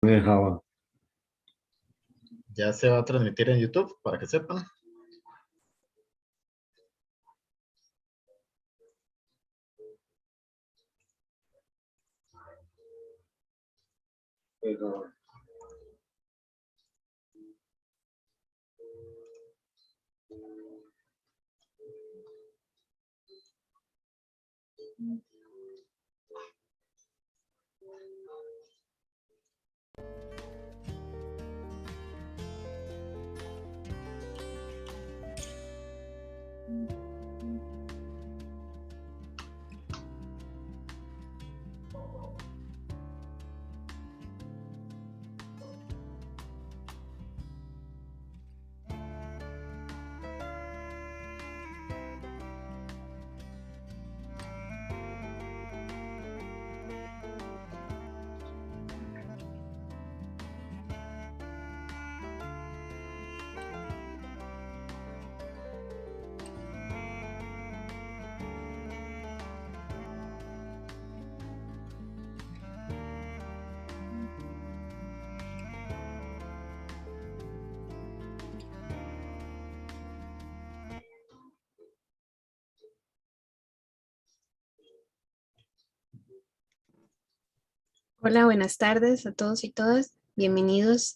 me dejaba. Ya se va a transmitir en YouTube, para que sepan. Pero... Hola, buenas tardes a todos y todas. Bienvenidos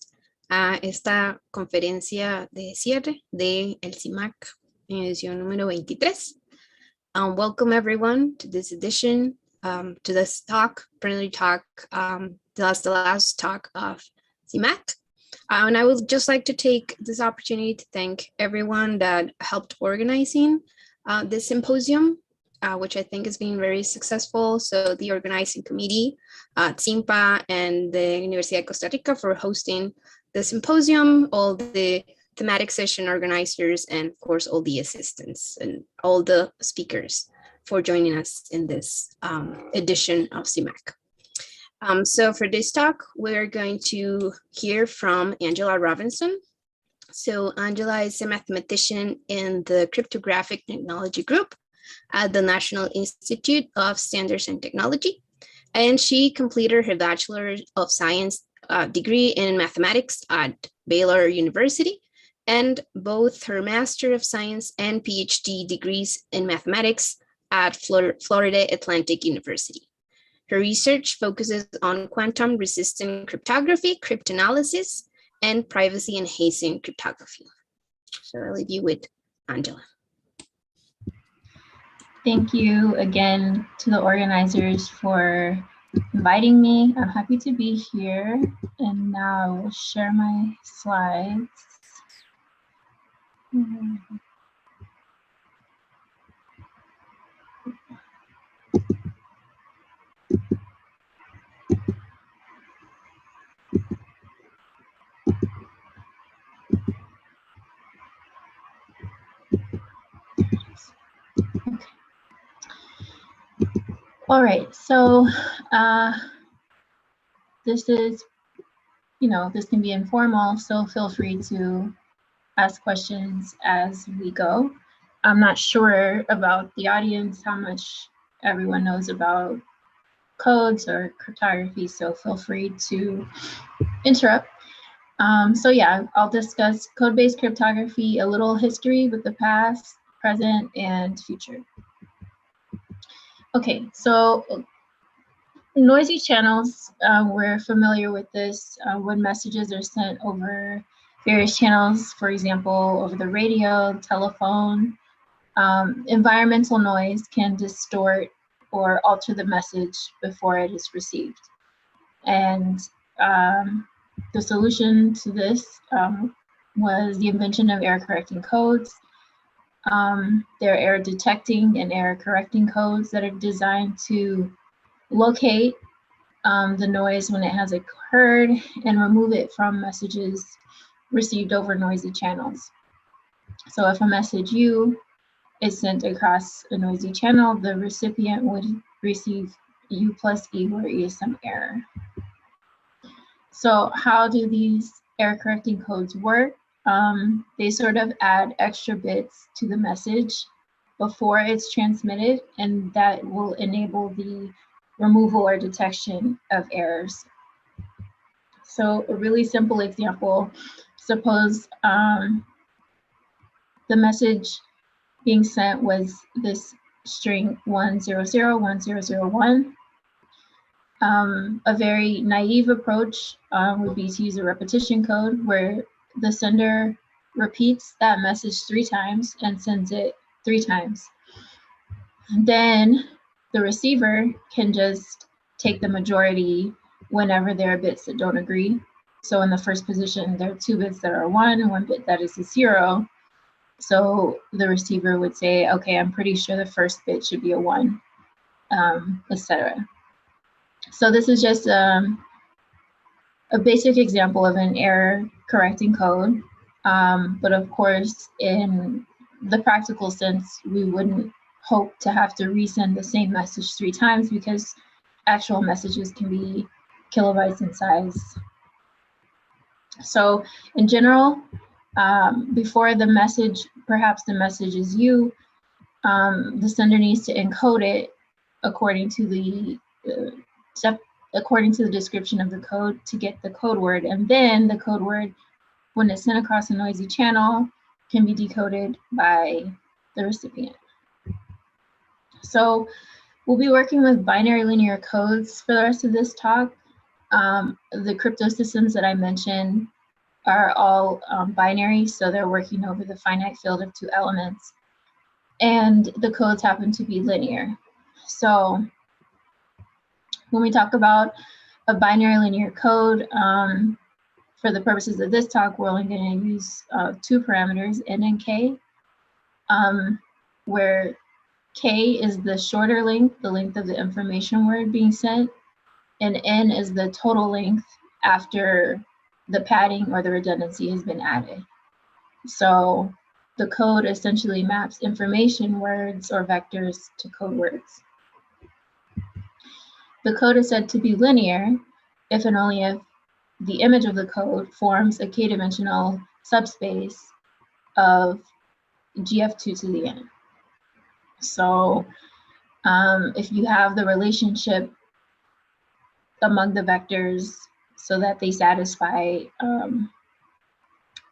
a esta conferencia de cierre de el CIMAC en edición número 23. Welcome everyone to this edition, to this talk, plenary talk, the last talk of CIMAC. And I would just like to take this opportunity to thank everyone that helped organizing this symposium, which I think has been very successful. So the organizing committee, TSIMPA, and the Universidad de Costa Rica for hosting the symposium, all the thematic session organizers, and of course, all the assistants and all the speakers for joining us in this edition of CIMAC. So for this talk, we're going to hear from Angela Robinson. So Angela is a mathematician in the cryptographic technology group at the National Institute of Standards and Technology. And she completed her Bachelor of Science degree in mathematics at Baylor University, and both her Master of Science and PhD degrees in mathematics at Florida Atlantic University. Her research focuses on quantum resistant cryptography, cryptanalysis, and privacy enhancing cryptography. So I'll leave you with Angela. Thank you again to the organizers for inviting me. I'm happy to be here. And now I will share my slides. All right, so this is, this can be informal, so feel free to ask questions as we go. I'm not sure about the audience, how much everyone knows about codes or cryptography, so feel free to interrupt. So yeah, I'll discuss code-based cryptography, a little history with the past, present, and future. Okay, so noisy channels, we're familiar with this when messages are sent over various channels, for example, over the radio, telephone. Environmental noise can distort or alter the message before it is received. And the solution to this was the invention of error correcting codes. There are error detecting and error correcting codes that are designed to locate the noise when it has occurred and remove it from messages received over noisy channels. So if a message U is sent across a noisy channel, the recipient would receive U plus E where E is some error. So how do these error correcting codes work? They sort of add extra bits to the message before it's transmitted, and that will enable the removal or detection of errors. So a really simple example, suppose the message being sent was this string 1001001. A very naive approach would be to use a repetition code where the sender repeats that message 3 times and sends it 3 times. Then the receiver can just take the majority whenever there are bits that don't agree. So in the first position, there are 2 bits that are 1 and 1 bit that is a 0. So the receiver would say, okay, I'm pretty sure the first bit should be a 1, etc. So this is just a basic example of an error correcting code. But of course, in the practical sense, we wouldn't hope to have to resend the same message 3 times because actual messages can be kilobytes in size. So in general, before the message, perhaps the message is you, the sender needs to encode it according to the description of the code to get the code word, and then the code word, when it's sent across a noisy channel, can be decoded by the recipient. So we'll be working with binary linear codes for the rest of this talk. The crypto systems that I mentioned are all binary, so they're working over the finite field of 2 elements. And the codes happen to be linear. So when we talk about a binary linear code, for the purposes of this talk, we're only going to use 2 parameters, n and k, where k is the shorter length, the length of the information word being sent, and n is the total length after the padding or the redundancy has been added. So the code essentially maps information words or vectors to code words. The code is said to be linear if and only if the image of the code forms a k-dimensional subspace of gf2 to the n. So if you have the relationship among the vectors so that they satisfy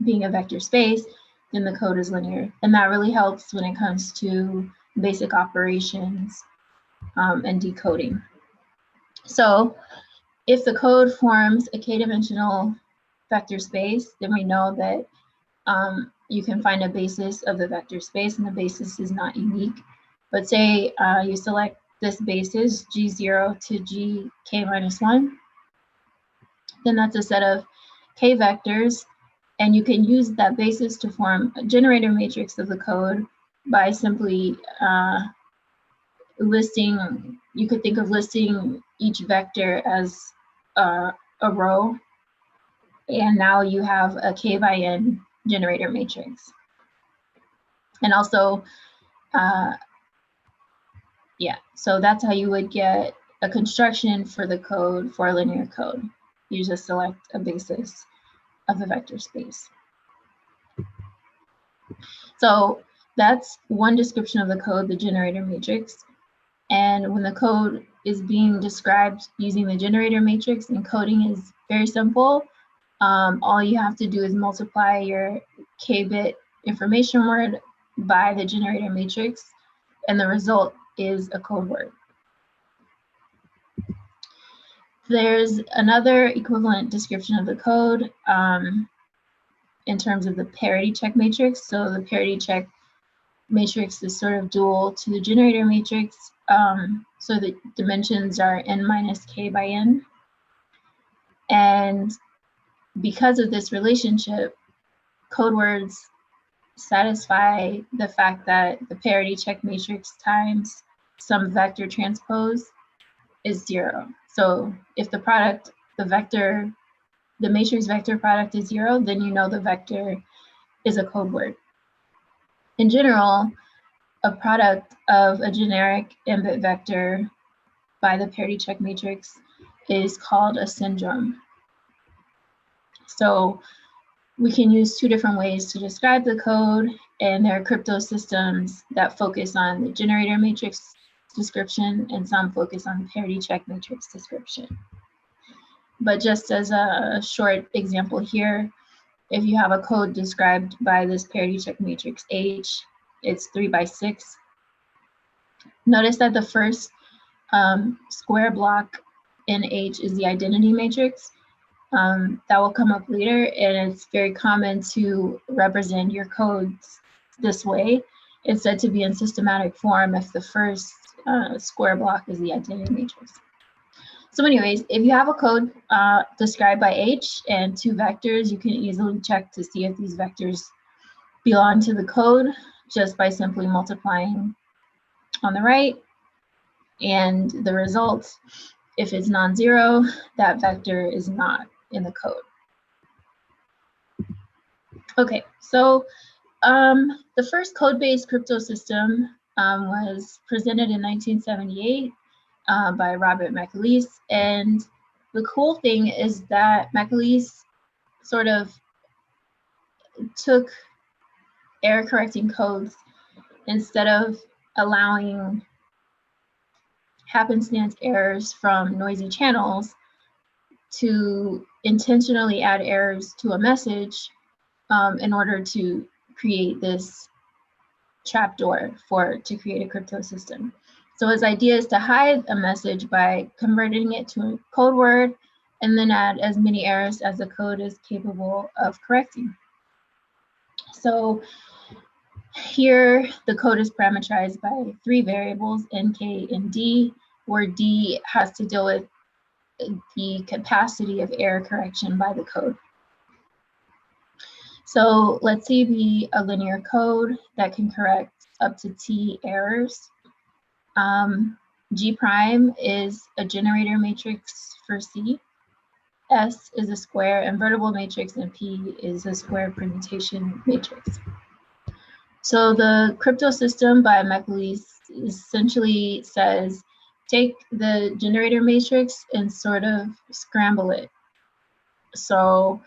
being a vector space, then the code is linear. And that really helps when it comes to basic operations and decoding. So if the code forms a k-dimensional vector space, then we know that you can find a basis of the vector space, and the basis is not unique. But say you select this basis, G0 to GK-1, then that's a set of k vectors, and you can use that basis to form a generator matrix of the code by simply listing, you could think of listing each vector as a row, and now you have a k by n generator matrix. And also, yeah, so that's how you would get a construction for the code for a linear code. You just select a basis of the vector space. So that's one description of the code, the generator matrix. And when the code is being described using the generator matrix, encoding is very simple. All you have to do is multiply your k-bit information word by the generator matrix, and the result is a code word. There's another equivalent description of the code in terms of the parity check matrix. So the parity check matrix is sort of dual to the generator matrix. So the dimensions are n minus k by n. And because of this relationship, code words satisfy the fact that the parity check matrix times some vector transpose is 0. So if the product, the matrix vector product is 0, then you know the vector is a code word. In general, a product of a generic n-bit vector by the parity check matrix is called a syndrome. So we can use 2 different ways to describe the code, and there are crypto systems that focus on the generator matrix description, and some focus on the parity check matrix description. But just as a short example here, if you have a code described by this parity check matrix H, it's 3 by 6. Notice that the first square block in H is the identity matrix. That will come up later, and it's very common to represent your codes this way. It's said to be in systematic form if the first square block is the identity matrix. So anyways, if you have a code described by H and 2 vectors, you can easily check to see if these vectors belong to the code just by simply multiplying on the right, and the result, if it's non-zero, that vector is not in the code. Okay, so the first code-based crypto system was presented in 1978 by Robert McAleese, and the cool thing is that McAleese sort of took error correcting codes instead of allowing happenstance errors from noisy channels to intentionally add errors to a message in order to create this trapdoor to create a crypto system. So his idea is to hide a message by converting it to a code word and then add as many errors as the code is capable of correcting. So here the code is parameterized by 3 variables, n, k, and d, where d has to deal with the capacity of error correction by the code. So let's say be a linear code that can correct up to t errors. G prime is a generator matrix for C. S is a square invertible matrix, and P is a square permutation matrix. So the crypto system by McAleese essentially says, take the generator matrix and sort of scramble it. So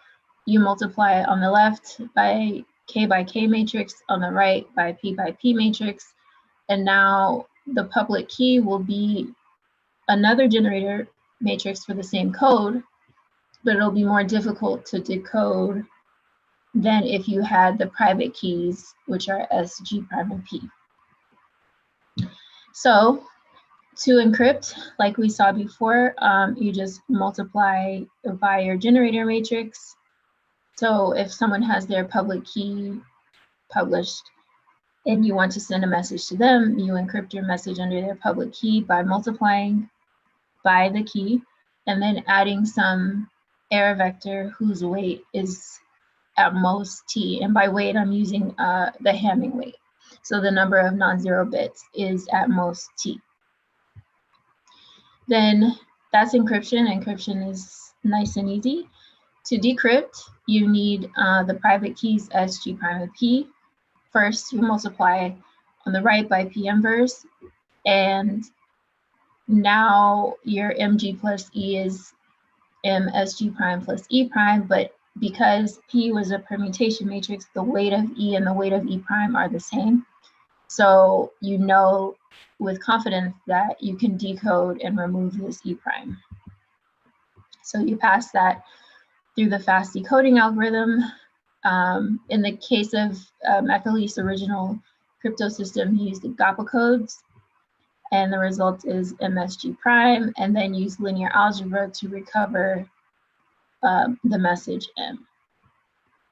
you multiply it on the left by K matrix, on the right by P matrix, and now the public key will be another generator matrix for the same code, but it'll be more difficult to decode than if you had the private keys, which are S, G prime, and P. So to encrypt, like we saw before, you just multiply by your generator matrix. So if someone has their public key published and you want to send a message to them, you encrypt your message under their public key by multiplying by the key and then adding some error vector whose weight is at most t. And by weight, I'm using the Hamming weight. So the number of non-zero bits is at most t. Then that's encryption. Encryption is nice and easy. To decrypt, you need the private keys S, G prime, and P. First, you multiply on the right by P inverse, and now your MG plus E is MSG prime plus E prime, but because P was a permutation matrix, the weight of E and the weight of E prime are the same. So you know with confidence that you can decode and remove this E prime. So you pass that through the fast decoding algorithm. In the case of McAleese's original crypto system, he used the GAPA codes, and the result is MSG prime, and then use linear algebra to recover the message M.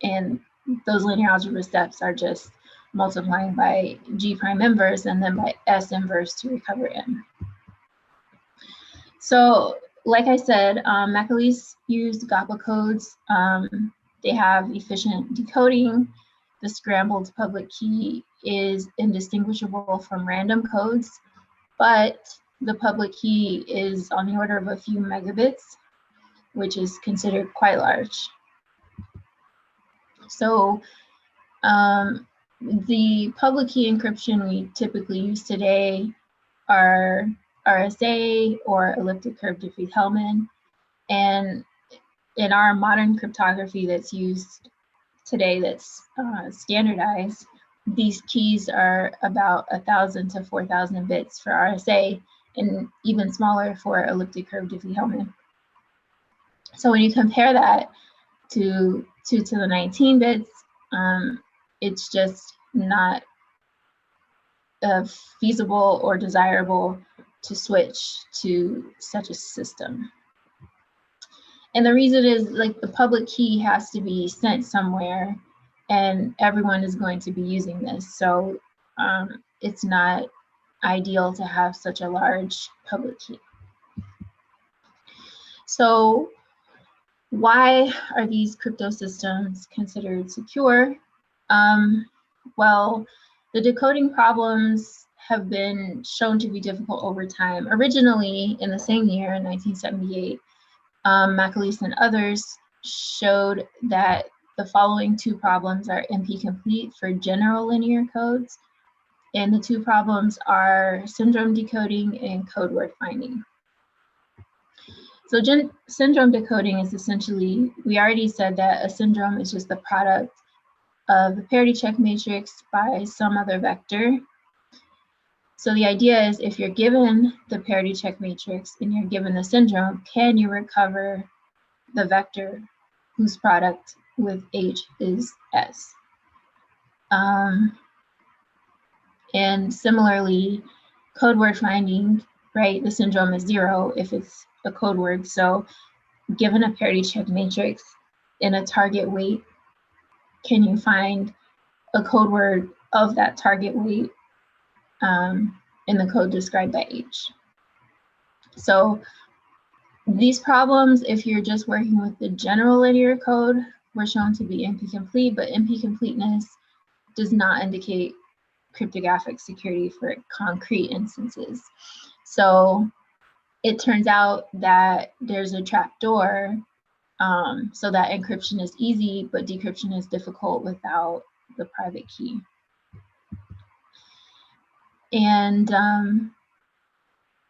And those linear algebra steps are just multiplying by G prime inverse and then by S inverse to recover M. So like I said, McAleese used GAPA codes. They have efficient decoding. The scrambled public key is indistinguishable from random codes, but the public key is on the order of a few megabits, which is considered quite large. So the public key encryption we typically use today are RSA or elliptic curve Diffie-Hellman. And in our modern cryptography that's used today, that's standardized, these keys are about 1,000 to 4,000 bits for RSA and even smaller for elliptic curve Diffie-Hellman. So when you compare that to 2 to the 19 bits, it's just not feasible or desirable to switch to such a system. And the reason is, like, the public key has to be sent somewhere, and everyone is going to be using this. So it's not ideal to have such a large public key. So why are these crypto systems considered secure? Well, the decoding problems have been shown to be difficult over time. Originally, in the same year, in 1978, Macaulay and others showed that the following two problems are NP-complete for general linear codes, and the two problems are syndrome decoding and code word finding. So syndrome decoding is essentially, we already said that a syndrome is just the product of the parity check matrix by some other vector. So the idea is, if you're given the parity check matrix and you're given the syndrome, can you recover the vector whose product with H is S? And similarly, code word finding, right? The syndrome is 0 if it's a code word. So given a parity check matrix in a target weight, can you find a code word of that target weight in the code described by H? So these problems, if you're just working with the general linear code, were shown to be NP-complete, but NP-completeness does not indicate cryptographic security for concrete instances. So it turns out that there's a trapdoor, so that encryption is easy, but decryption is difficult without the private key. And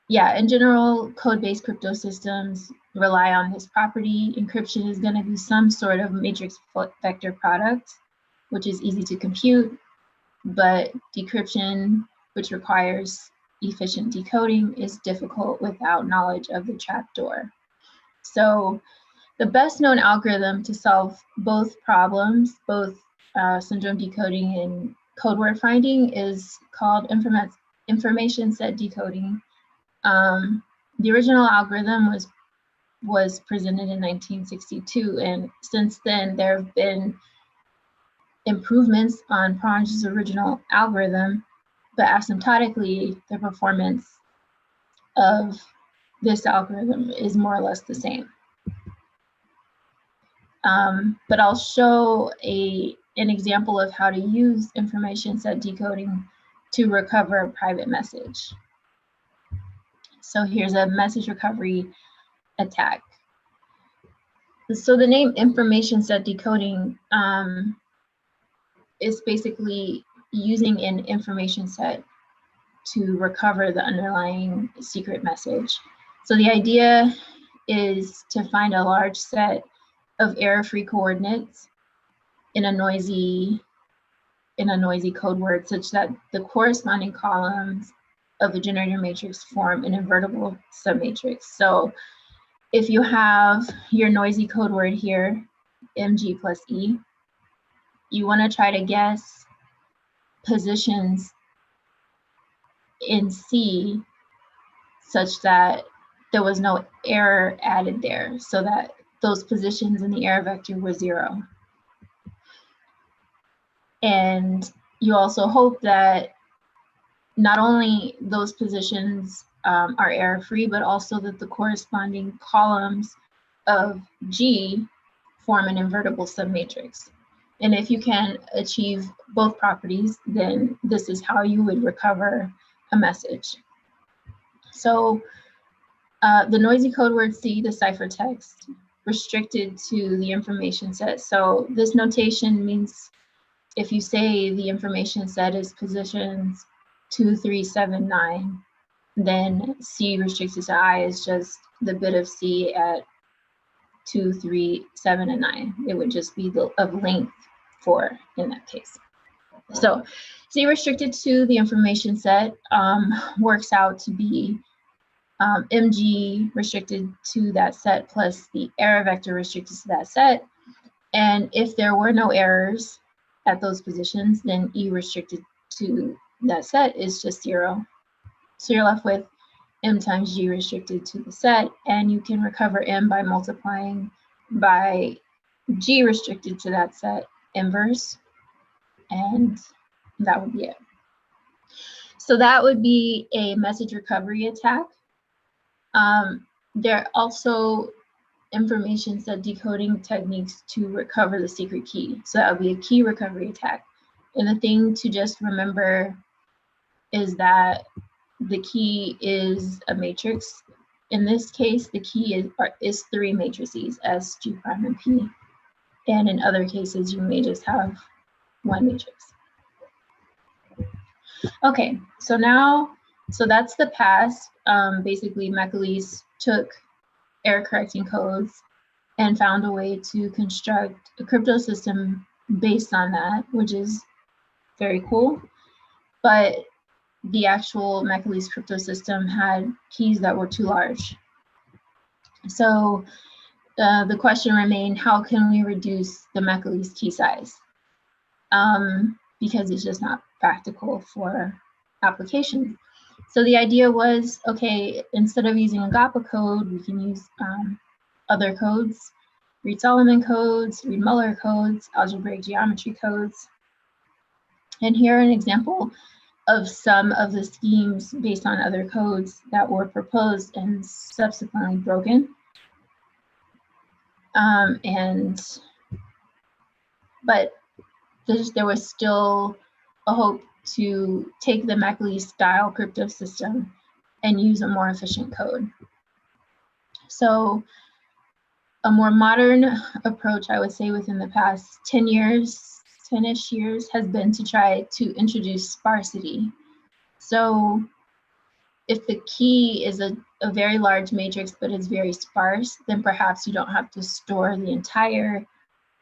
yeah, in general, code-based crypto systems rely on this property. Encryption is going to be some sort of matrix vector product, which is easy to compute, but decryption, which requires efficient decoding, is difficult without knowledge of the trapdoor. So the best known algorithm to solve both problems, both syndrome decoding and code word finding, is called information set decoding. The original algorithm was presented in 1962, and since then there have been improvements on Prange's original algorithm, but asymptotically the performance of this algorithm is more or less the same. But I'll show an example of how to use information set decoding to recover a private message. So here's a message recovery attack. So the name information set decoding is basically using an information set to recover the underlying secret message. So the idea is to find a large set of error-free coordinates in a noisy code word, such that the corresponding columns of the generator matrix form an invertible submatrix. So if you have your noisy code word here, MG plus E, you want to try to guess positions in C such that there was no error added there, so that those positions in the error vector were 0. And you also hope that not only those positions are error-free, but also that the corresponding columns of G form an invertible submatrix. And if you can achieve both properties, then this is how you would recover a message. So the noisy code word C, the ciphertext, restricted to the information set. So this notation means if you say the information set is positions 2, 3, 7, 9, then C restricted to I is just the bit of C at 2, 3, 7, and 9. It would just be of length 4 in that case. So C restricted to the information set works out to be mg restricted to that set plus the error vector restricted to that set. And if there were no errors at those positions, then E restricted to that set is just 0. So you're left with M times G restricted to the set, and you can recover M by multiplying by G restricted to that set inverse, and that would be it. So that would be a message recovery attack. There are also information set decoding techniques to recover the secret key. So that would be a key recovery attack. And the thing to just remember is that the key is a matrix. In this case, the key is 3 matrices, S, G prime, and P. And in other cases, you may just have 1 matrix. Okay, so that's the past. Basically, Macaulay took error correcting codes and found a way to construct a crypto system based on that, which is very cool. But the actual Macaulay's crypto system had keys that were too large. So the question remained, how can we reduce the Macaulay's key size? Because it's just not practical for applications. So the idea was, okay, instead of using a GAPA code, we can use other codes, Reed-Solomon codes, Reed-Muller codes, algebraic geometry codes. And here an example of some of the schemes based on other codes that were proposed and subsequently broken. But there was still a hope to take the Macaulay style crypto system and use a more efficient code. So a more modern approach, I would say within the past 10-ish years, has been to try to introduce sparsity. So if the key is a very large matrix, but it's very sparse, then perhaps you don't have to store the entire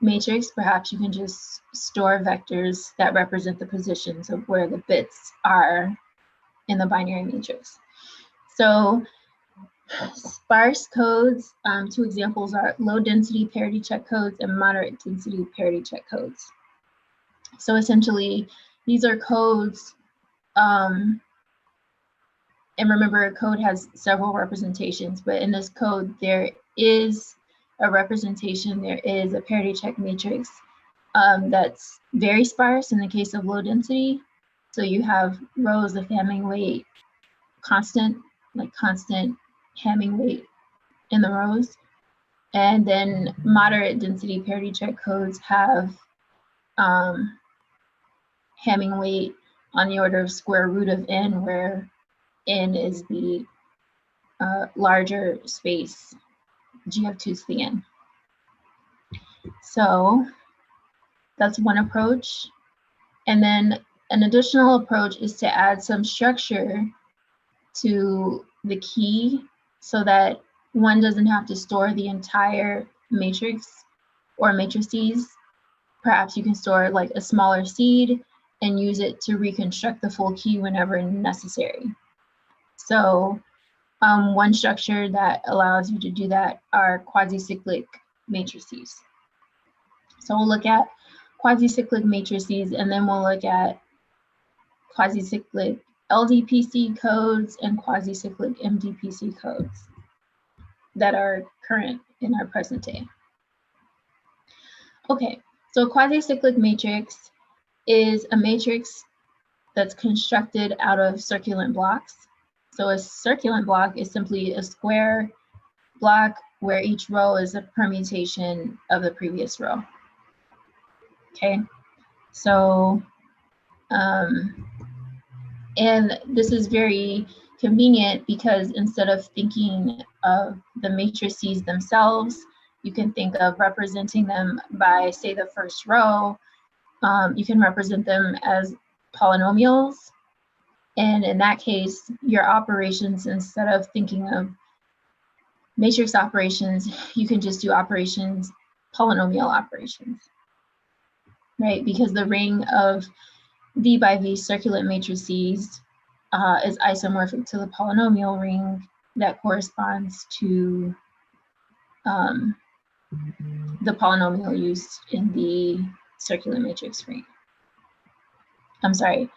matrix. Perhaps you can just store vectors that represent the positions of where the bits are in the binary matrix. So sparse codes, 2 examples are low density parity check codes and moderate density parity check codes. So essentially, these are codes, and remember, a code has several representations, but in this code, there is a representation, there is a parity check matrix that's very sparse in the case of low density. So you have rows of Hamming weight constant, like constant Hamming weight in the rows. And then moderate density parity check codes have Hamming weight on the order of square root of n, where n is the larger space, g of 2 to the n. So that's one approach. And then an additional approach is to add some structure to the key so that one doesn't have to store the entire matrix or matrices. Perhaps you can store like a smaller seed and use it to reconstruct the full key whenever necessary. So one structure that allows you to do that are quasi-cyclic matrices. So we'll look at quasi-cyclic matrices, and then we'll look at quasi-cyclic LDPC codes and quasi-cyclic MDPC codes that are current in our present day. Okay, so a quasi-cyclic matrix is a matrix that's constructed out of circulant blocks. So a circulant block is simply a square block where each row is a permutation of the previous row. Okay, so, and this is very convenient because instead of thinking of the matrices themselves, you can think of representing them by, say, the first row. You can represent them as polynomials. And in that case, your operations, instead of thinking of matrix operations, you can just do operations, polynomial operations, right? Because the ring of V by V circulant matrices is isomorphic to the polynomial ring that corresponds to the polynomial used in the circular matrix frame. I'm sorry,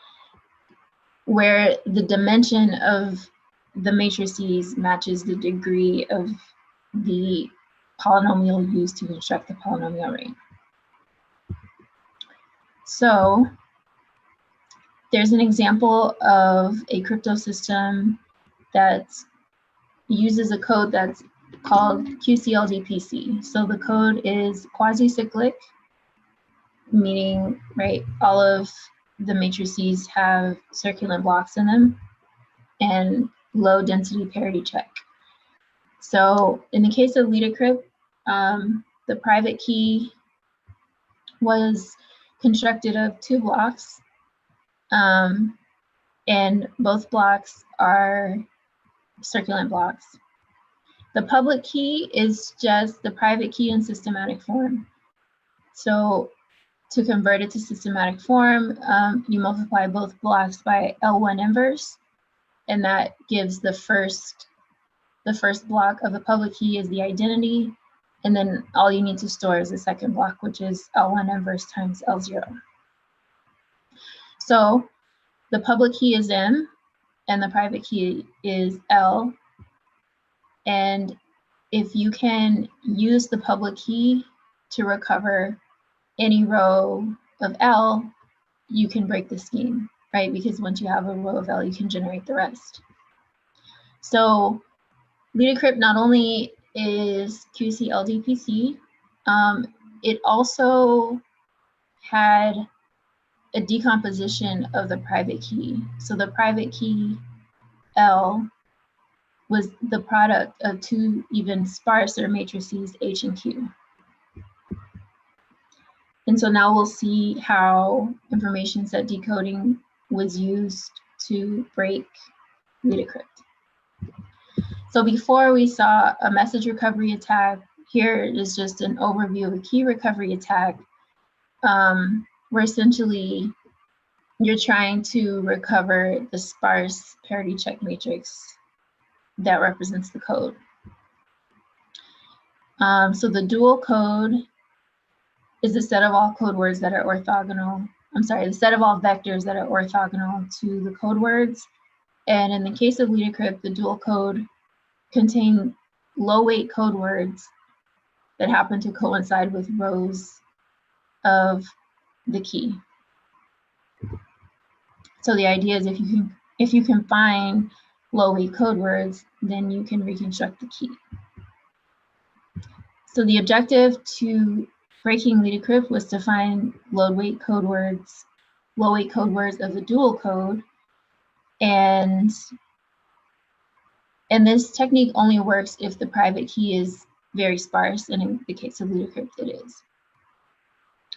where the dimension of the matrices matches the degree of the polynomial used to construct the polynomial ring. So there's an example of a crypto system that uses a code that's called QCLDPC. So the code is quasi-cyclic, meaning, right, all of the matrices have circulant blocks in them, and low density parity check. So in the case of LeaderCrypt, the private key was constructed of 2 blocks, and both blocks are circulant blocks. The public key is just the private key in systematic form. So to convert it to systematic form, you multiply both blocks by L1 inverse, and that gives the first block of the public key is the identity, and then all you need to store is the second block, which is L1 inverse times L0. So the public key is M, and the private key is L. And if you can use the public key to recover any row of L, you can break the scheme, right? Because once you have a row of L, you can generate the rest. So LeaderCrypt not only is QCLDPC, it also had a decomposition of the private key. So the private key L was the product of 2 even sparser matrices H and Q. And so now we'll see how information set decoding was used to break LeaderCrypt. So before we saw a message recovery attack, here is just an overview of a key recovery attack, where essentially you're trying to recover the sparse parity check matrix that represents the code. So the dual code is the set of all code words that are orthogonal. I'm sorry, the set of all vectors that are orthogonal to the code words. And in the case of LeaderCrypt, the dual code contain low weight code words that happen to coincide with rows of the key. So the idea is if you can find low weight code words, then you can reconstruct the key. So the objective to breaking LeaderCrypt was to find low weight code words of the dual code, and this technique only works if the private key is very sparse, and in the case of LeaderCrypt, it is.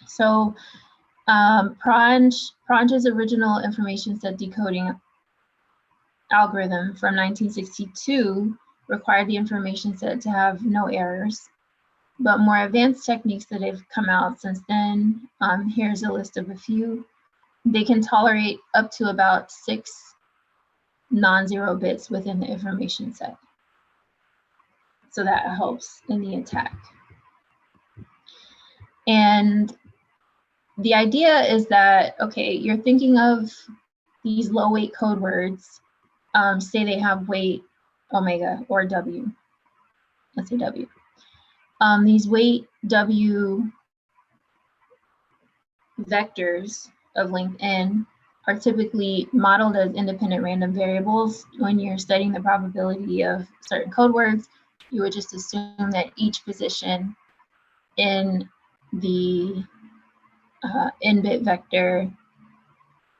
So Prange's original information set decoding algorithm from 1962 required the information set to have no errors, but more advanced techniques that have come out since then, here's a list of a few. They can tolerate up to about 6 non-zero bits within the information set. So that helps in the attack. And the idea is that, okay, you're thinking of these low weight code words, say they have weight omega or W, let's say W. These weight W vectors of length n are typically modeled as independent random variables. When you're studying the probability of certain code words, you would just assume that each position in the n-bit vector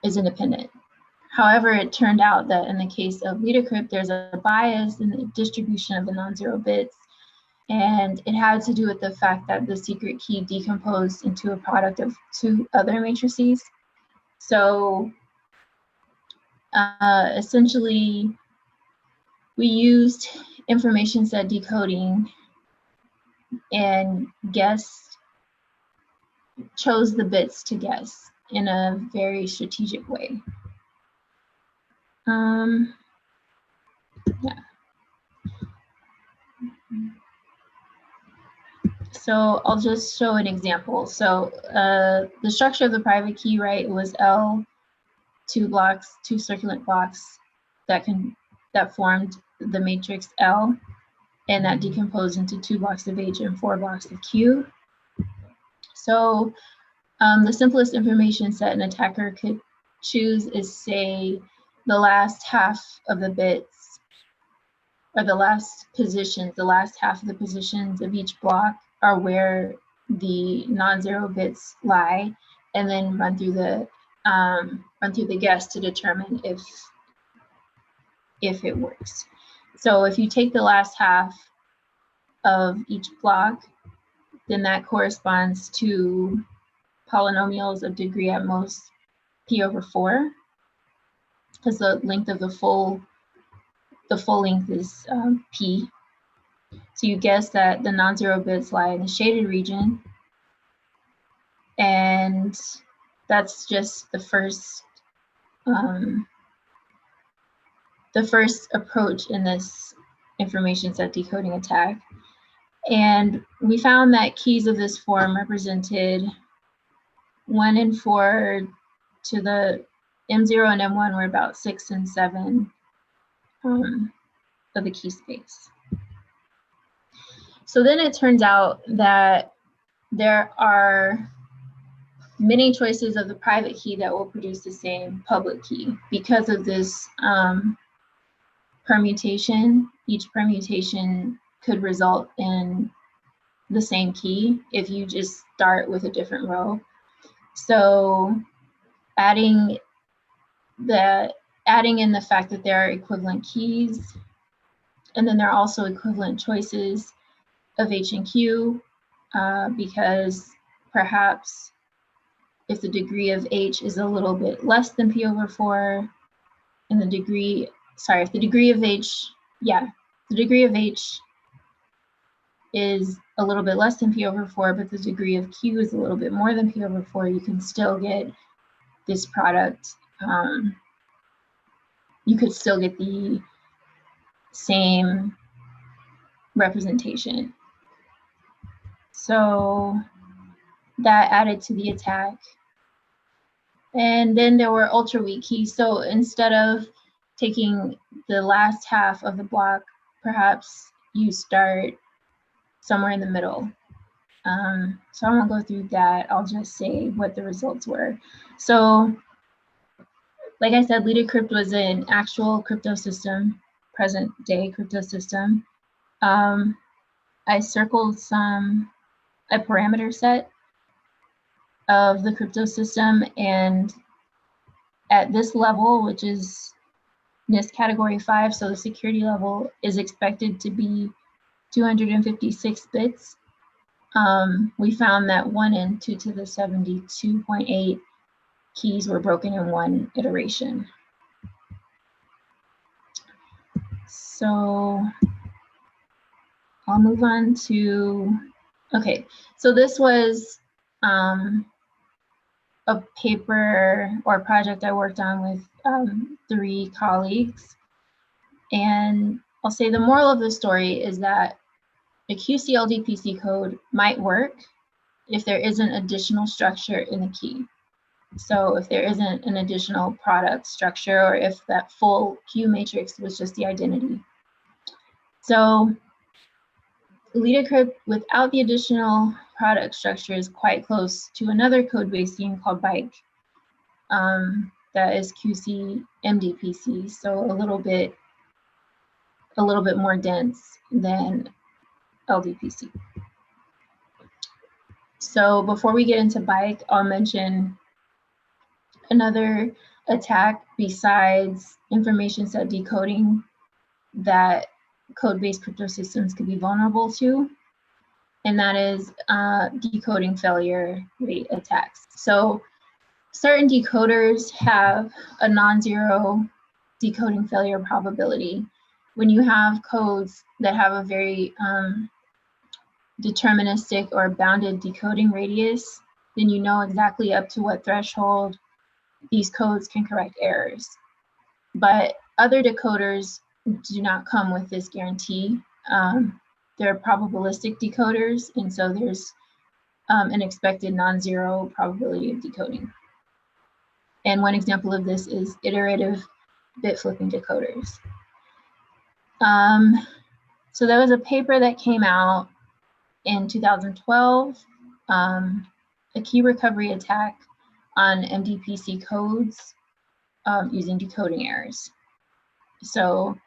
is independent. However, it turned out that in the case of LeaderCrypt, there's a bias in the distribution of the non-zero bits, and it had to do with the fact that the secret key decomposed into a product of 2 other matrices. So essentially, we used information set decoding and chose the bits to guess in a very strategic way. Yeah. So I'll just show an example. So the structure of the private key, right, was L, two circulant blocks that formed the matrix L, and that decomposed into 2 blocks of H and 4 blocks of Q. So the simplest information set an attacker could choose is, say, the last half of the bits, or the last half of the positions of each block are where the non-zero bits lie, and then run through the guess to determine if it works. So if you take the last half of each block, then that corresponds to polynomials of degree at most p over 4, because the length of the full length is p. So you guess that the non-zero bits lie in the shaded region, and that's just the first approach in this information set decoding attack. And we found that keys of this form represented 1 and 4 to the M0 and M1 were about 6 and 7 of the key space. So then it turns out that there are many choices of the private key that will produce the same public key. Because of this permutation, each permutation could result in the same key if you just start with a different row. So adding in the fact that there are equivalent keys, and then there are also equivalent choices of H and Q, because perhaps if the degree of H is a little bit less than P over 4, and the degree of H is a little bit less than P over 4, but the degree of Q is a little bit more than P over 4, you can still get this product. You could still get the same representation. So that added to the attack. And then there were ultra weak keys. So instead of taking the last half of the block, perhaps you start somewhere in the middle. So I won't go through that. I'll just say what the results were. So like I said, LeaderCrypt was an actual crypto system, present day crypto system. I circled a parameter set of the crypto system, and at this level, which is NIST category 5, so the security level is expected to be 256 bits. We found that 1 and 2 to the 72.8 keys were broken in one iteration. So I'll move on to, okay, so this was a paper or project I worked on with 3 colleagues. And I'll say the moral of the story is that a QC-LDPC code might work if there isn't additional structure in the key. So if there isn't an additional product structure, or if that full Q matrix was just the identity. So LeaderCrypt without the additional product structure is quite close to another code-based scheme called Bike. That is QC MDPC, so a little bit more dense than LDPC. So before we get into Bike, I'll mention another attack besides information set decoding that code-based crypto systems could be vulnerable to, and that is decoding failure rate attacks. So certain decoders have a non-zero decoding failure probability. When you have codes that have a very deterministic or bounded decoding radius, then you know exactly up to what threshold these codes can correct errors. But other decoders do not come with this guarantee. they're probabilistic decoders, and so there's an expected non-zero probability of decoding. And one example of this is iterative bit flipping decoders. So there was a paper that came out in 2012, a key recovery attack on MDPC codes using decoding errors. So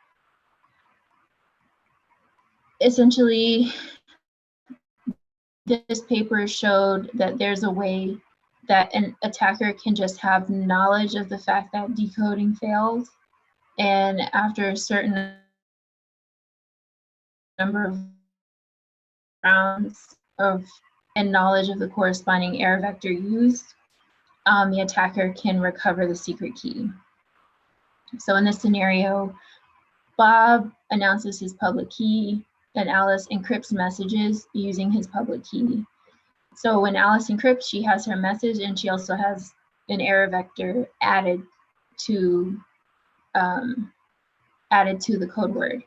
essentially, this paper showed that there's a way that an attacker can just have knowledge of the fact that decoding fails, and after a certain number of rounds and knowledge of the corresponding error vector used, the attacker can recover the secret key. So in this scenario, Bob announces his public key, and Alice encrypts messages using his public key. So when Alice encrypts, she has her message, and she also has an error vector added to the code word,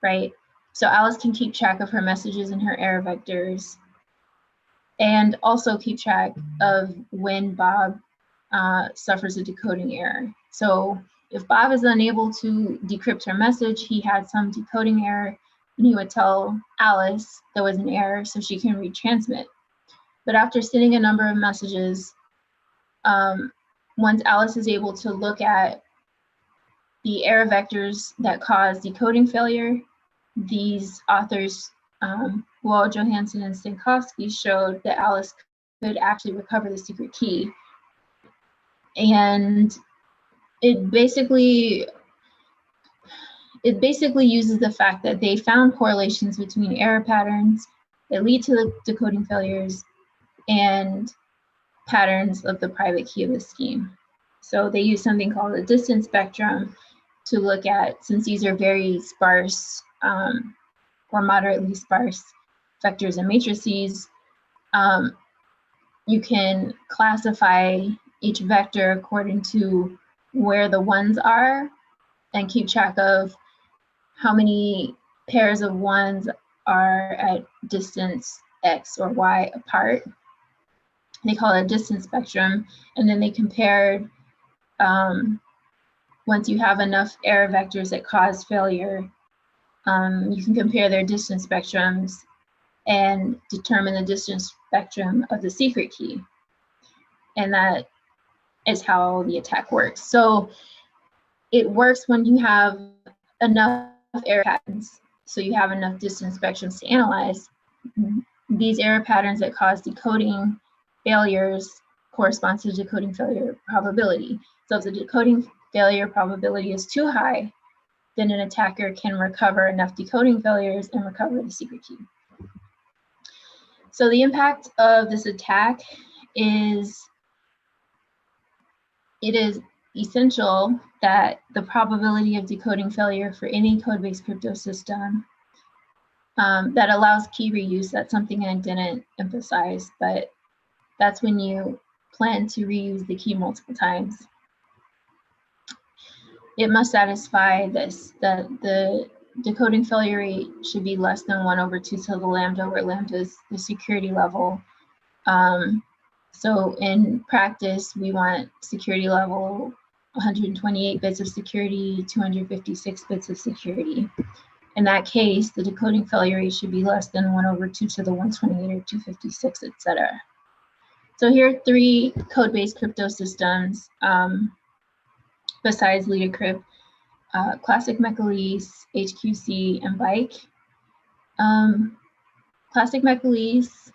right? So Alice can keep track of her messages and her error vectors, and also keep track of when Bob suffers a decoding error. So if Bob is unable to decrypt her message, he had some decoding error, and he would tell Alice there was an error so she can retransmit. But after sending a number of messages, once Alice is able to look at the error vectors that cause decoding failure, these authors, Wall, Johansson, and Stankowski, showed that Alice could actually recover the secret key. And it basically uses the fact that they found correlations between error patterns that lead to the decoding failures and patterns of the private key of the scheme. So they use something called a distance spectrum to look at, since these are very sparse or moderately sparse vectors and matrices, you can classify each vector according to where the ones are and keep track of how many pairs of ones are at distance X or Y apart. They call it a distance spectrum, and then they compared, once you have enough error vectors that cause failure, you can compare their distance spectrums and determine the distance spectrum of the secret key. And that is how the attack works. So it works when you have enough error patterns, so you have enough distance spectrums to analyze. These error patterns that cause decoding failures correspond to decoding failure probability. So if the decoding failure probability is too high, then an attacker can recover enough decoding failures and recover the secret key. So the impact of this attack is, it is essential that the probability of decoding failure for any code-based crypto system that allows key reuse, that's something I didn't emphasize, but that's when you plan to reuse the key multiple times. It must satisfy this, that the decoding failure rate should be less than 1/2 to the lambda, where lambda is the security level. So in practice, we want security level 128 bits of security, 256 bits of security. In that case, the decoding failure rate should be less than 1/2 to the 128 or 256, etc. So here are 3 code-based crypto systems besides LeaderCrypt: Classic McAleese, HQC, and Bike. Classic McAleese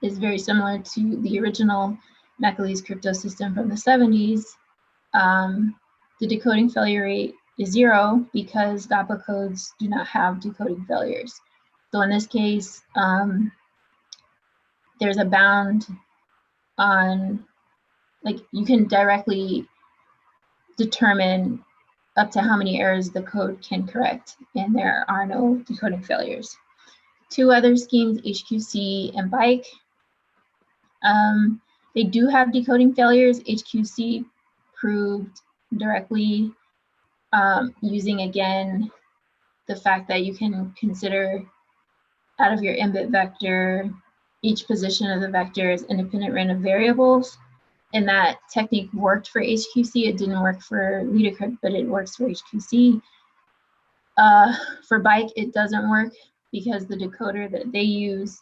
is very similar to the original McAleese crypto system from the 70s. The decoding failure rate is 0 because GAPA codes do not have decoding failures. So in this case, there's a bound on, like, you can directly determine up to how many errors the code can correct, and there are no decoding failures. 2 other schemes, HQC and Bike, they do have decoding failures. HQC proved directly using, again, the fact that you can consider out of your n-bit vector, each position of the vector is independent random variables. And that technique worked for HQC. It didn't work for LeaderCrypt, but it works for HQC. For Bike, it doesn't work because the decoder that they use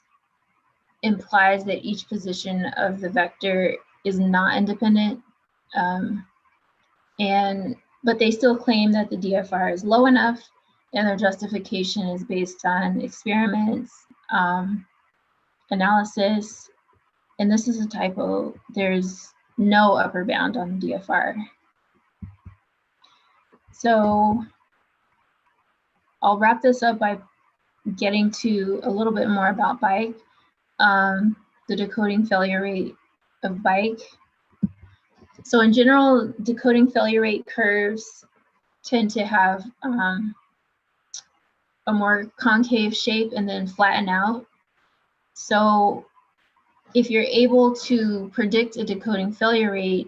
implies that each position of the vector is not independent. But they still claim that the DFR is low enough, and their justification is based on experiments, analysis, and this is a typo. There's no upper bound on the DFR. So I'll wrap this up by getting to a little bit more about Bike, the decoding failure rate of Bike. So in general, decoding failure rate curves tend to have a more concave shape and then flatten out. So if you're able to predict a decoding failure rate,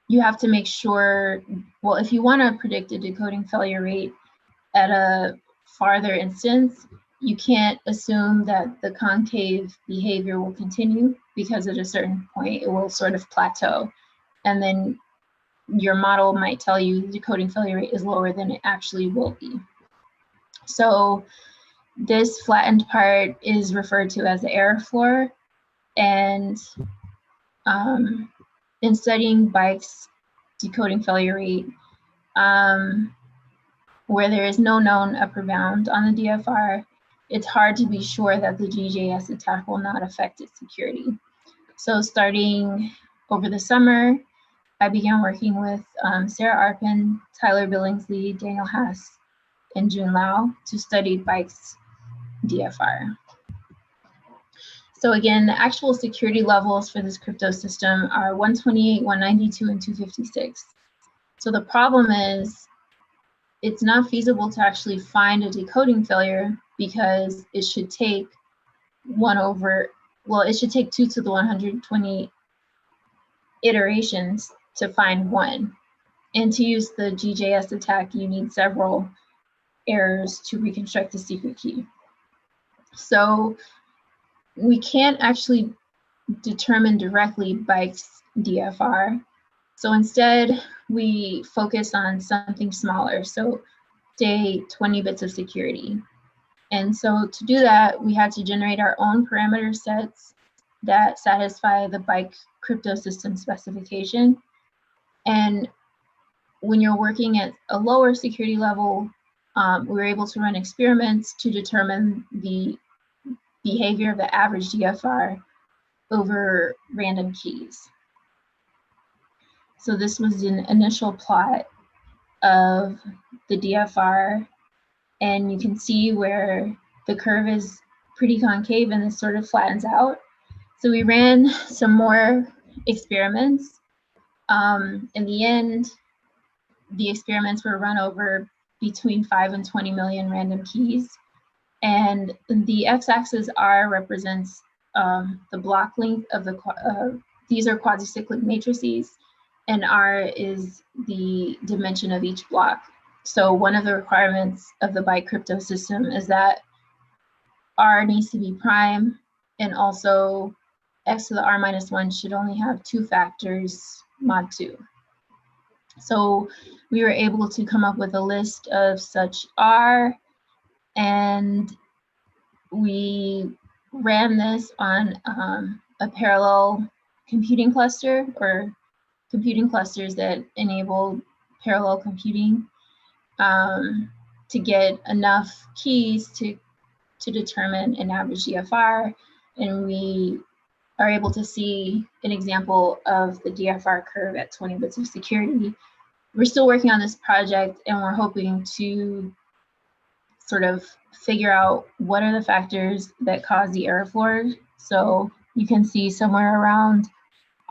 you have to make sure, well, if you want to predict a decoding failure rate at a farther instance, you can't assume that the concave behavior will continue, because at a certain point it will sort of plateau. And then your model might tell you the decoding failure rate is lower than it actually will be. So this flattened part is referred to as the error floor. And in studying Bike's decoding failure rate, where there is no known upper bound on the DFR, it's hard to be sure that the GJS attack will not affect its security. So starting over the summer, I began working with Sarah Arpin, Tyler Billingsley, Daniel Haas, and Jun Lau to study Bike's DFR. So again, the actual security levels for this crypto system are 128, 192, and 256. So the problem is it's not feasible to actually find a decoding failure, because it should take it should take 2 to the 120 iterations to find one. And to use the GJS attack, you need several errors to reconstruct the secret key. So we can't actually determine directly Bike's DFR. So instead, we focus on something smaller. So say 20 bits of security. And so to do that, we had to generate our own parameter sets that satisfy the Bike crypto system specification. And when you're working at a lower security level, we were able to run experiments to determine the behavior of the average DFR over random keys. So this was an initial plot of the DFR, and you can see where the curve is pretty concave and this sort of flattens out. So we ran some more experiments. In the end, the experiments were run over between 5 and 20 million random keys. And the x-axis R represents the block length of the, these are quasi-cyclic matrices, and R is the dimension of each block. So one of the requirements of the Bike crypto system is that R needs to be prime, and also x to the R minus 1 should only have 2 factors mod 2. So we were able to come up with a list of such R, and we ran this on a parallel computing cluster, or computing clusters that enable parallel computing, to get enough keys to determine an average DFR. And we are able to see an example of the DFR curve at 20 bits of security. We're still working on this project, and we're hoping to sort of figure out what are the factors that cause the error floor. So you can see somewhere around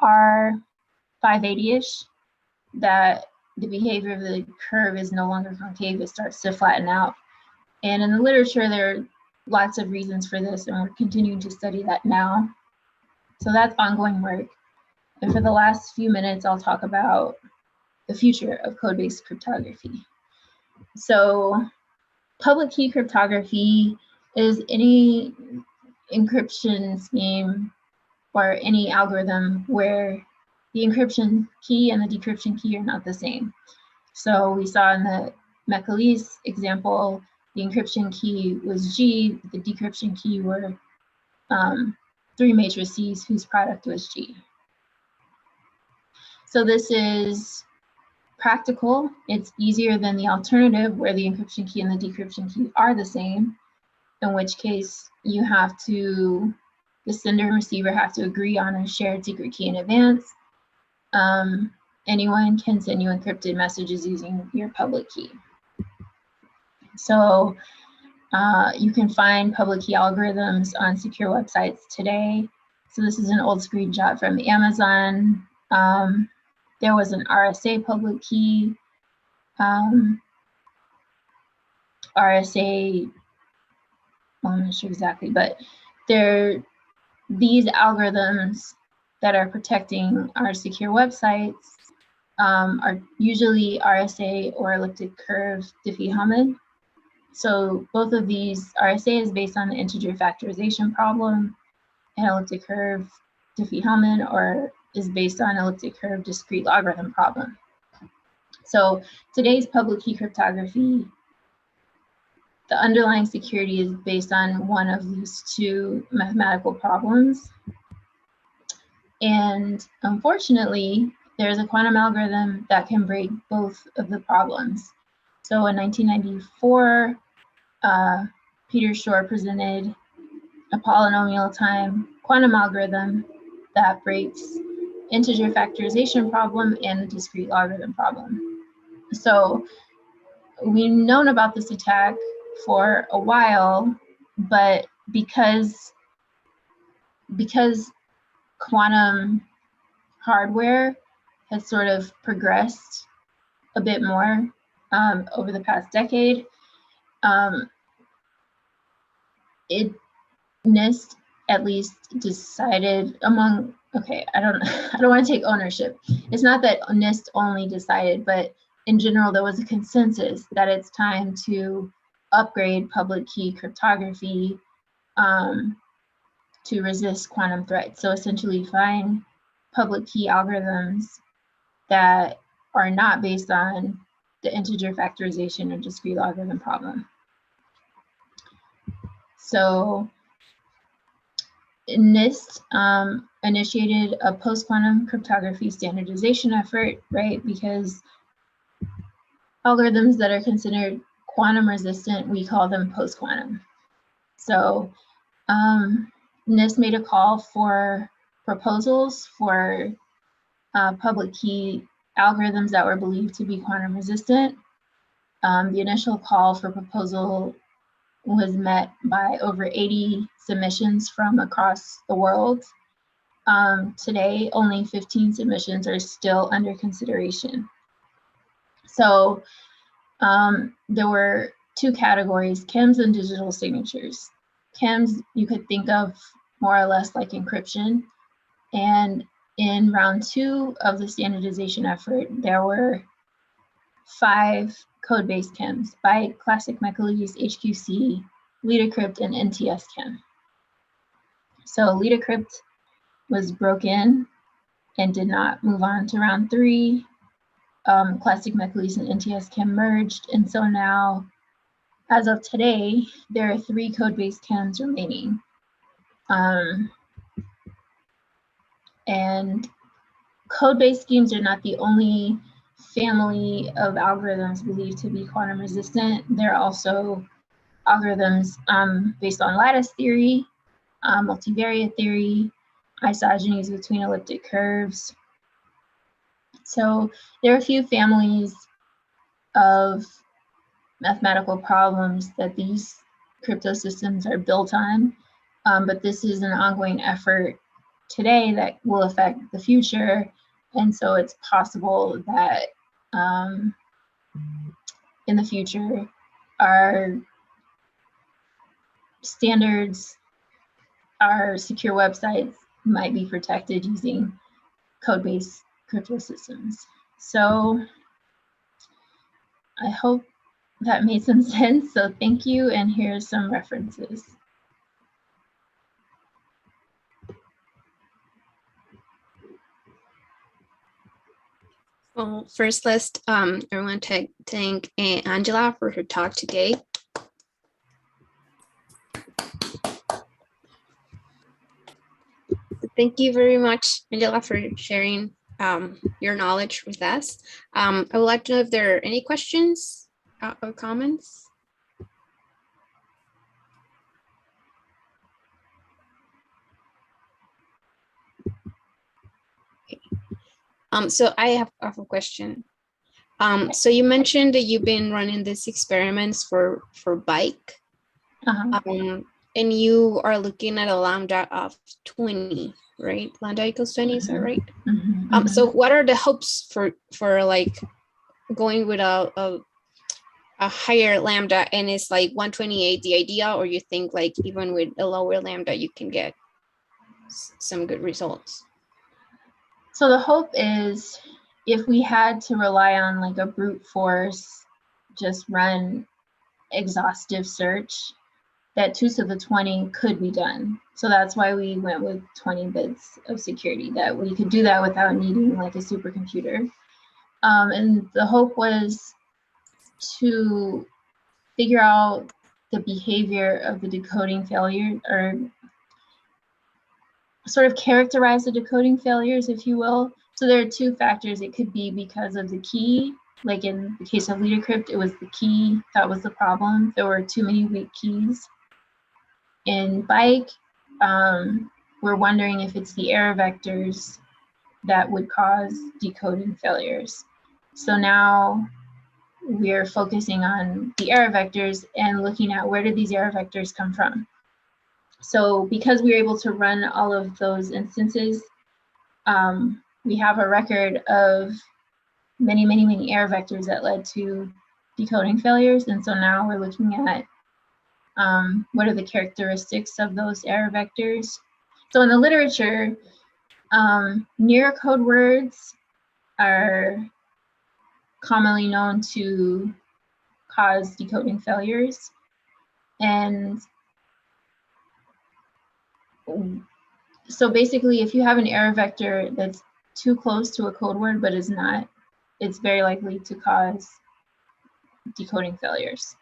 R580-ish that the behavior of the curve is no longer concave, it starts to flatten out. And in the literature, there are lots of reasons for this, and we're continuing to study that now. So that's ongoing work. And for the last few minutes, I'll talk about the future of code-based cryptography. So public key cryptography is any encryption scheme or any algorithm where the encryption key and the decryption key are not the same. So we saw in the Métodos example, the encryption key was G, the decryption key were 3 matrices whose product was G. So this is practical. It's easier than the alternative where the encryption key and the decryption key are the same, in which case you have to, the sender and receiver have to agree on a shared secret key in advance. Anyone can send you encrypted messages using your public key. So you can find public key algorithms on secure websites today. So this is an old screenshot from Amazon. There was an RSA public key. RSA, well, I'm not sure exactly, but these algorithms that are protecting our secure websites are usually RSA or elliptic curve Diffie-Hellman. So both of these, RSA is based on the integer factorization problem, and elliptic curve Diffie-Hellman or is based on elliptic curve discrete logarithm problem. So today's public key cryptography, the underlying security is based on one of these two mathematical problems. And unfortunately, there's a quantum algorithm that can break both of the problems. So in 1994, Peter Shor presented a polynomial time quantum algorithm that breaks integer factorization problem and the discrete logarithm problem. So we've known about this attack for a while, but because quantum hardware has sort of progressed a bit more over the past decade, NIST at least decided among, okay, I don't want to take ownership. It's not that NIST only decided, but in general, there was a consensus that it's time to upgrade public key cryptography to resist quantum threats. So essentially find public key algorithms that are not based on the integer factorization or discrete logarithm problem. So NIST initiated a post-quantum cryptography standardization effort, right? Because algorithms that are considered quantum resistant, we call them post-quantum. So NIST made a call for proposals for public key algorithms that were believed to be quantum resistant. The initial call for proposal was met by over 80 submissions from across the world. Today, only 15 submissions are still under consideration. So there were two categories, chems and digital signatures. Chems you could think of more or less like encryption. And in round 2 of the standardization effort, there were 5 code-based chems by Classic Métodos, HQC, LitaCrypt, and NTS chem. So LitaCrypt was broken and did not move on to round 3. Classic Métodos and NTS chem merged, and so now, as of today, there are 3 code-based chems remaining. And code-based schemes are not the only family of algorithms believed to be quantum resistant. There are also algorithms based on lattice theory, multivariate theory, isogenies between elliptic curves. So there are a few families of mathematical problems that these crypto systems are built on, but this is an ongoing effort today that will affect the future, and so it's possible that in the future our standards, our secure websites might be protected using code-based crypto systems. So I hope that made some sense. So thank you. And here's some references. Well, first, I want to thank Angela for her talk today. Thank you very much, Angela, for sharing your knowledge with us. I would like to know if there are any questions or comments. Okay. So I have a question. So you mentioned that you've been running these experiments for bike. And you are looking at a lambda of 20, right? Lambda equals 20, is that right? So what are the hopes for like going with a higher lambda, and it's like 128 the idea, or you think like even with a lower lambda you can get some good results? So the hope is, if we had to rely on like a brute force, just run exhaustive search, that 2 to the 20 could be done. So that's why we went with 20 bits of security, that we could do that without needing like a supercomputer. And the hope was to figure out the behavior of the decoding failure, or sort of characterize the decoding failures, if you will. So there are two factors. It could be because of the key, like in the case of LeaderCrypt, it was the key that was the problem. There were too many weak keys. In Bike, we're wondering if it's the error vectors that would cause decoding failures. So now we're focusing on the error vectors and looking at where did these error vectors come from. So because we were able to run all of those instances, we have a record of many, many, many error vectors that led to decoding failures. And so now we're looking at what are the characteristics of those error vectors. So in the literature, near code words are commonly known to cause decoding failures. And so basically, if you have an error vector that's too close to a code word but is not, it's very likely to cause decoding failures.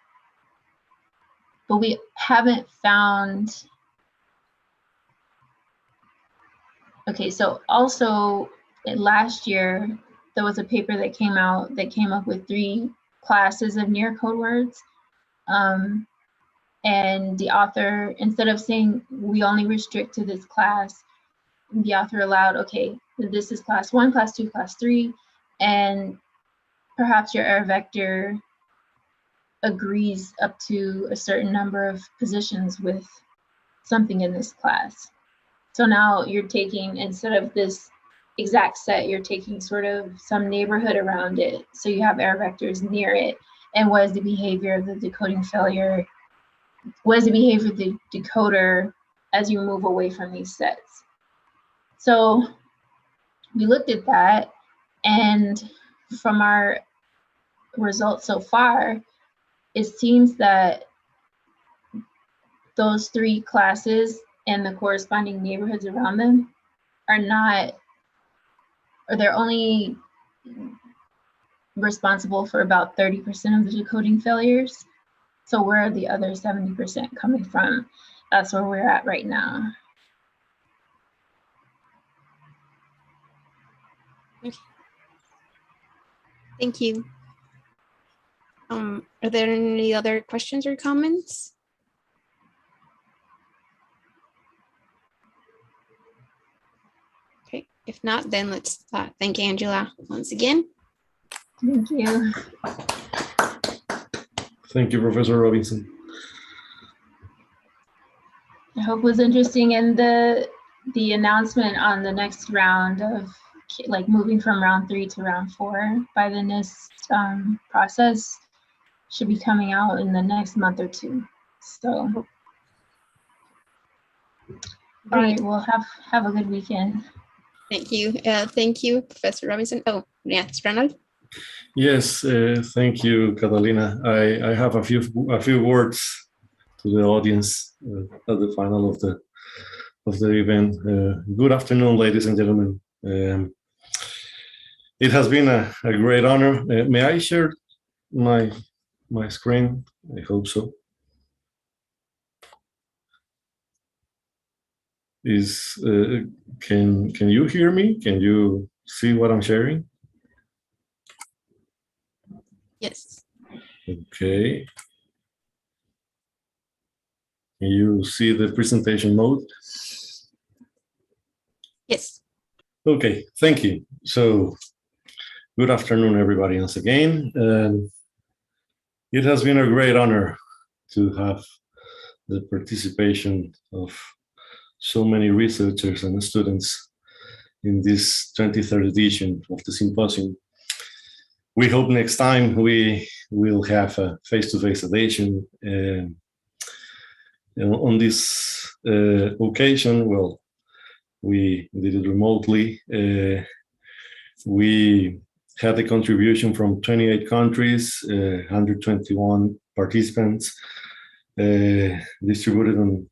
But we haven't found. Okay, so also last year, there was a paper that came out that came up with 3 classes of near code words. And the author, instead of saying we only restrict to this class, the author allowed, okay, this is class 1, class 2, class 3, and perhaps your error vector agrees up to a certain number of positions with something in this class. So now you're taking, instead of this exact set, you're taking sort of some neighborhood around it. So you have error vectors near it. And what is the behavior of the decoding failure? What is the behavior of the decoder as you move away from these sets? So we looked at that, and from our results so far, it seems that those 3 classes and the corresponding neighborhoods around them are not, or they're only responsible for about 30% of the decoding failures. So where are the other 70% coming from? That's where we're at right now. Okay. Thank you. Are there any other questions or comments? Okay, if not, then let's thank Angela once again. Thank you. Thank you, Professor Robinson. I hope it was interesting, and the announcement on the next round of like moving from round 3 to round 4 by the NIST process should be coming out in the next month or 2. So, all right, well, have a good weekend. Thank you. Thank you, Professor Robinson. Oh, yes, Ronald. Yes, thank you, Catalina. I have a few words to the audience at the final of the event. Good afternoon, ladies and gentlemen. It has been a great honor. May I share my screen? I hope so. Can you hear me? Can you see what I'm sharing? Yes. Okay. Can you see the presentation mode? Yes. Okay, thank you. So, good afternoon, everybody, once again. It has been a great honor to have the participation of so many researchers and students in this 23rd edition of the Symposium. We hope next time we will have a face-to-face edition. On this occasion, well, we did it remotely. We had a contribution from 28 countries, 121 participants, distributed on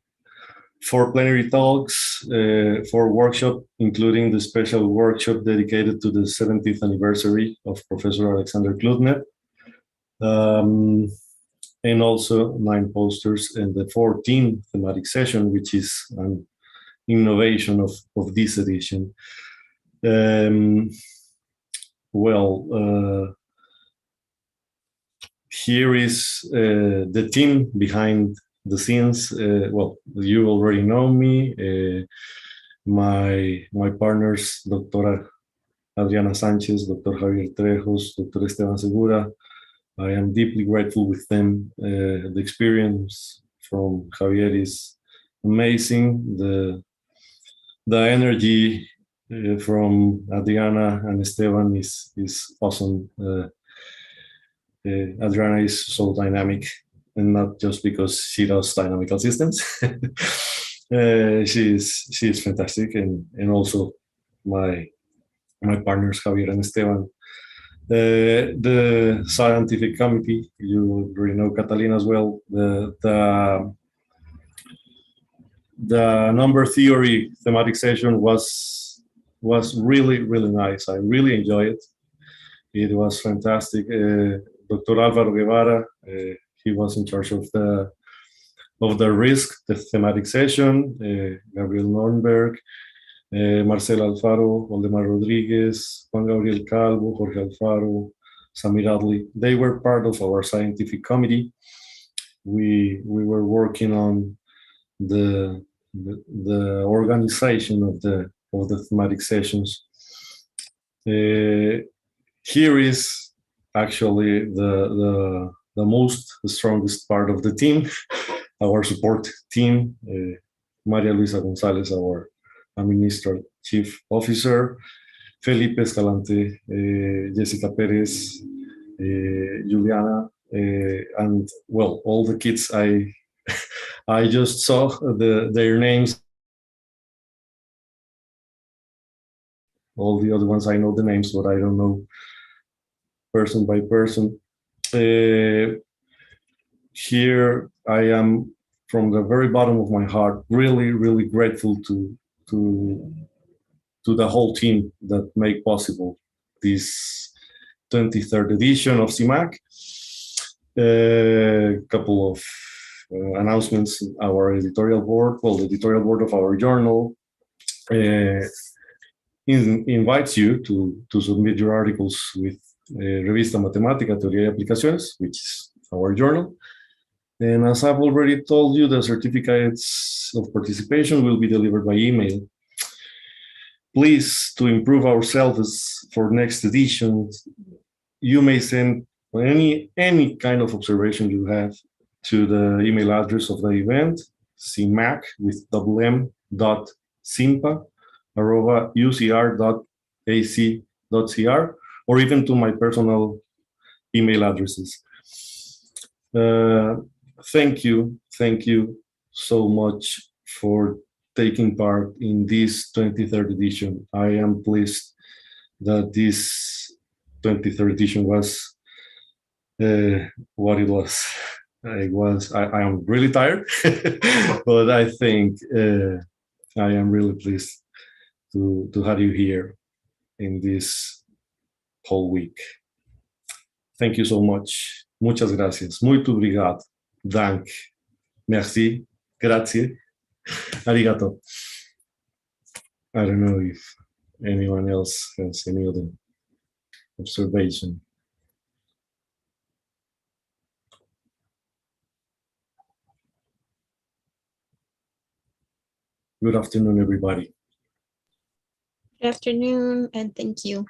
4 plenary talks, 4 workshops, including the special workshop dedicated to the 70th anniversary of Professor Alexander Klutnev, and also 9 posters and the 14th thematic session, which is an innovation of this edition. Here is the team behind the scenes. Well, you already know me. My partners, Dr. Adriana Sanchez, Dr. Javier Trejos, Dr. Esteban Segura. I am deeply grateful with them. The experience from Javier is amazing. The energy from Adriana and Esteban is awesome. Adriana is so dynamic, and not just because she does dynamical systems. She is fantastic, and also my partners Javier and Esteban. The scientific committee, you already know Catalina as well. The number theory thematic session was really nice. I really enjoyed it. It was fantastic. Dr. Álvaro Guevara, he was in charge of the risk, the thematic session. Gabriel Nornberg, Marcela Alfaro, Waldemar Rodriguez, Juan Gabriel Calvo, Jorge Alfaro, Samir Adli. They were part of our scientific committee. We were working on the organization of the thematic sessions. Here is actually the strongest part of the team, our support team. Maria Luisa González, our administrative chief officer, Felipe Escalante, Jessica Perez, Juliana, and well, all the kids I just saw their names. All the other ones I know the names, but I don't know person by person. Here I am, from the very bottom of my heart, really grateful to the whole team that make possible this 23rd edition of CIMAC. A couple of announcements. Our editorial board, well, the editorial board of our journal, invites you to submit your articles with Revista Matemática, Teoría y Aplicaciones, which is our journal. And as I've already told you, the certificates of participation will be delivered by email. Please, to improve ourselves for next editions, you may send any kind of observation you have to the email address of the event, CIMAC with @ucr.ac.cr, or even to my personal email addresses. Thank you so much for taking part in this 23rd edition. I am pleased that this 23rd edition was what it was. I am really tired, but I think I am really pleased to have you here in this whole week. Thank you so much. Muchas gracias. Muito obrigado. Dank. Merci. Grazie. Arigato. I don't know if anyone else has any other observation. Good afternoon, everybody. Good afternoon, and thank you.